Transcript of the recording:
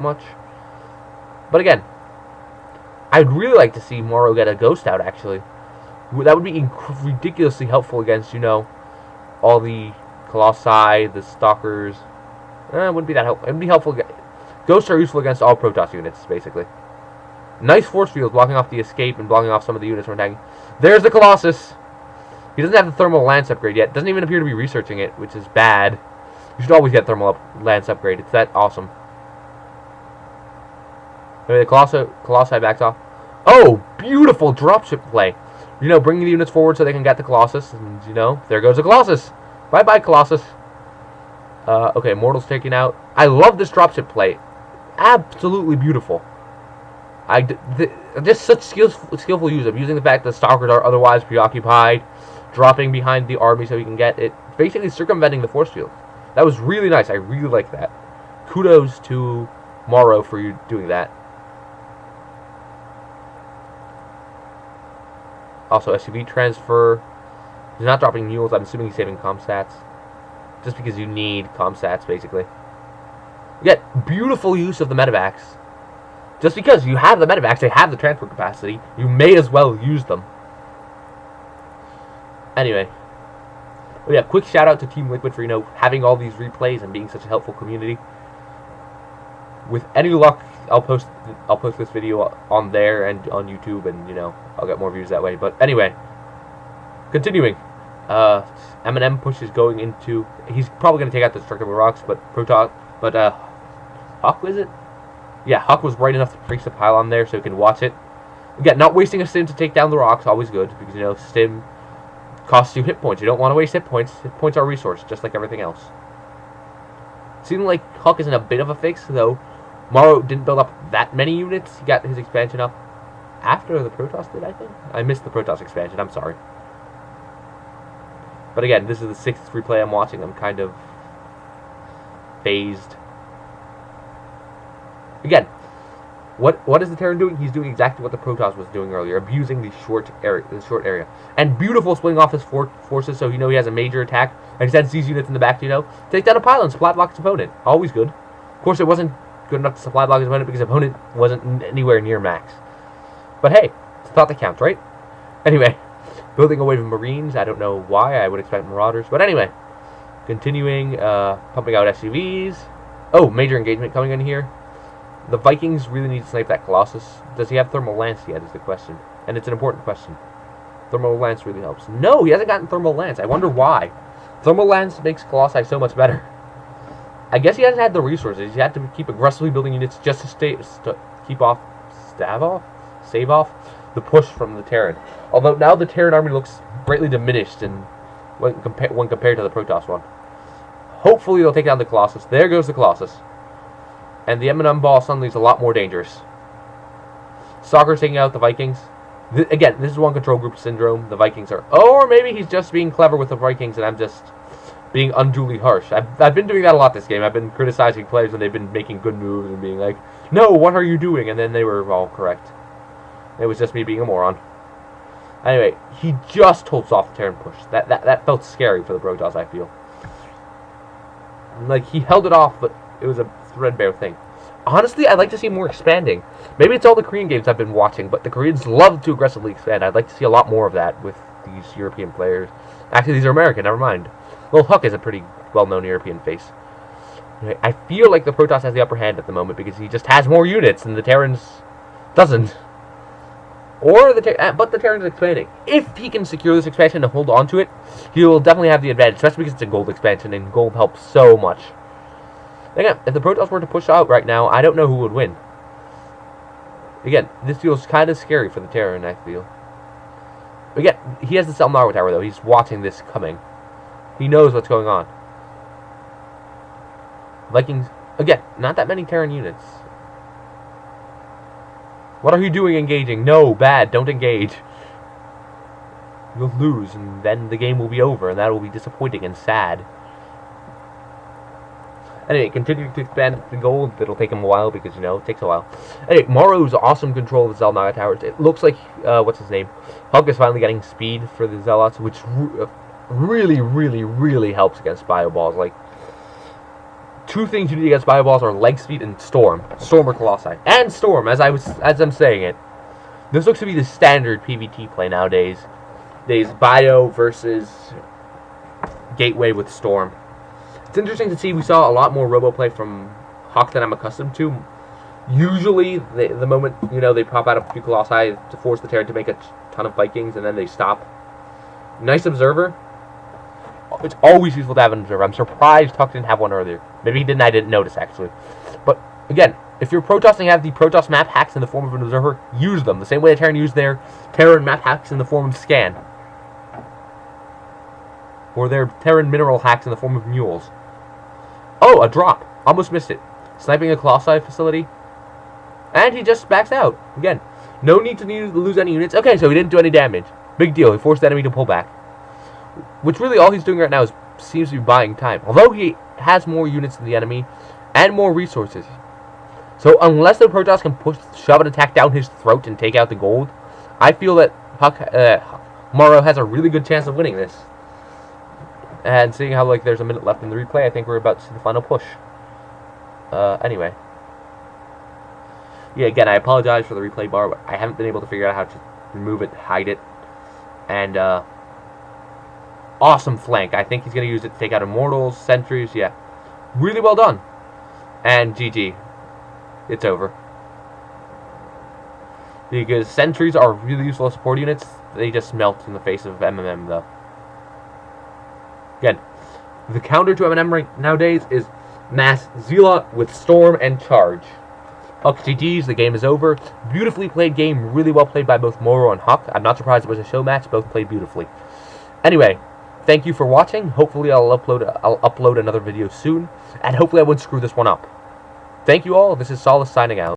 much. But again, I'd really like to see Morrow get a ghost out, actually. That would be ridiculously helpful against, you know, all the Colossi, the Stalkers. It wouldn't be that helpful. It would be helpful. Ghosts are useful against all Protoss units, basically. Nice force field blocking off the escape and blocking off some of the units from attacking. There's the Colossus! He doesn't have the thermal lance upgrade yet. Doesn't even appear to be researching it, which is bad. You should always get thermal lance upgrade. It's that awesome. Anyway, the Colossi backs off. Oh, beautiful dropship play. You know, bringing the units forward so they can get the Colossus. And, you know, there goes the Colossus. Bye-bye, Colossus. Okay, Mortal's taken out. I love this dropship play. Absolutely beautiful. Just such skillful use of using the fact that Stalkers are otherwise preoccupied, dropping behind the army so he can get it, basically circumventing the force field. That was really nice. I really like that. Kudos to Morrow for you doing that. Also, SUV transfer. He's not dropping mules. I'm assuming he's saving comstats. Just because you need comstats, basically. You get beautiful use of the medevacs. Just because you have the medevacs, they have the transport capacity, you may as well use them. Anyway. Oh yeah, quick shout out to Team Liquid for, you know, having all these replays and being such a helpful community. With any luck, I'll post this video on there and on YouTube, and, you know, I'll get more views that way. But anyway, continuing. M&M push is going into. He's probably going to take out the destructible rocks, but Huk, is it? Yeah, Huk was right enough to place the pylon there so he can watch it. Again, not wasting a stim to take down the rocks, always good, because, you know, stim costs you hit points. You don't want to waste hit points. Hit points are a resource, just like everything else. Seems like Huk is in a bit of a fix, though. Morrow didn't build up that many units. He got his expansion up after the Protoss did, I think. I missed the Protoss expansion, I'm sorry. But again, this is the 6th replay I'm watching. I'm kind of phased. Again, what is the Terran doing? He's doing exactly what the Protoss was doing earlier, abusing the short area, and beautiful splitting off his forces so you know he has a major attack and he sends these units in the back to, you know, take down a pylon, supply block his opponent. Always good. Of course, it wasn't good enough to supply block his opponent because his opponent wasn't anywhere near max. But hey, it's the thought that counts, right? Anyway, building away from Marines. I don't know why. I would expect Marauders, but anyway, continuing, pumping out SUVs. Oh, major engagement coming in here. The Vikings really need to snipe that Colossus. Does he have Thermal Lance yet is the question. And it's an important question. Thermal Lance really helps. No, he hasn't gotten Thermal Lance. I wonder why. Thermal Lance makes Colossi so much better. I guess he hasn't had the resources. He had to keep aggressively building units just to save off the push from the Terran. Although now the Terran army looks greatly diminished when compared to the Protoss one. Hopefully they'll take down the Colossus. There goes the Colossus. And the M&M ball suddenly is a lot more dangerous. Stalker's taking out the Vikings. Again, this is one control group syndrome. The Vikings are... Or maybe he's just being clever with the Vikings and I'm just being unduly harsh. I've been doing that a lot this game. I've been criticizing players when they've been making good moves and being like, no, what are you doing? And then they were all correct. It was just me being a moron. Anyway, he just holds off the Terran push. That felt scary for the Protoss, I feel. Like, he held it off, but it was a threadbare thing. Honestly, I'd like to see more expanding. Maybe it's all the Korean games I've been watching, but the Koreans love to aggressively expand. I'd like to see a lot more of that with these European players. Actually, these are American, never mind. Well, Huk is a pretty well-known European face. I feel like the Protoss has the upper hand at the moment because he just has more units and the Terrans doesn't. But the Terran's expanding. If he can secure this expansion and hold on to it, he will definitely have the advantage, especially because it's a gold expansion, and gold helps so much. Again, if the Protoss were to push out right now, I don't know who would win. Again, this feels kind of scary for the Terran, I feel. Again, he has the Selmarwa Tower, though. He's watching this coming. He knows what's going on. Vikings, again, not that many Terran units. What are you doing engaging? No, bad, don't engage. You'll lose, and then the game will be over, and that will be disappointing and sad. Anyway, continuing to expand the gold. It'll take him a while because, you know, it takes a while. Anyway, Morrow's awesome control of the Zelnaga towers. It looks like, what's his name? Huk is finally getting speed for the Zealots, which really, really, really helps against bio balls. Like, two things you need against bio balls are leg speed and storm. Storm or Colossi. And storm, as I'm saying it. This looks to be the standard PvT play nowadays. Bio versus Gateway with Storm. It's interesting to see we saw a lot more robo play from Huk than I'm accustomed to. Usually, the moment, they pop out a few Colossi to force the Terran to make a ton of Vikings, and then they stop. Nice Observer. It's always useful to have an Observer. I'm surprised Huk didn't have one earlier. Maybe he didn't, I didn't notice, actually. But, again, if you're Protossing and have the Protoss map hacks in the form of an Observer, use them. The same way the Terran used their Terran map hacks in the form of Scan. Or their Terran mineral hacks in the form of Mules. Oh, a drop. Almost missed it. Sniping a Colossi facility. And he just backs out. Again, no need to lose any units. Okay, so he didn't do any damage. Big deal. He forced the enemy to pull back. Which really all he's doing right now seems to be buying time. Although he has more units than the enemy and more resources. So unless the Protoss can shove an attack down his throat and take out the gold, I feel that Morrow has a really good chance of winning this. And seeing how there's a minute left in the replay, I think we're about to see the final push. Anyway. Yeah, again, I apologize for the replay bar, but I haven't been able to figure out how to remove it, hide it. And, awesome flank. I think he's going to use it to take out Immortals, Sentries, yeah. Really well done. And GG. It's over. Because Sentries are really useful support units. They just melt in the face of MMM, though. Again, the counter to MMM right nowadays is Mass Zealot with Storm and Charge. Huk GG's, the game is over. Beautifully played game, really well played by both Morrow and Huk. I'm not surprised it was a show match, both played beautifully. Anyway, thank you for watching. Hopefully I'll upload another video soon, and hopefully I won't screw this one up. Thank you all, this is Solace signing out.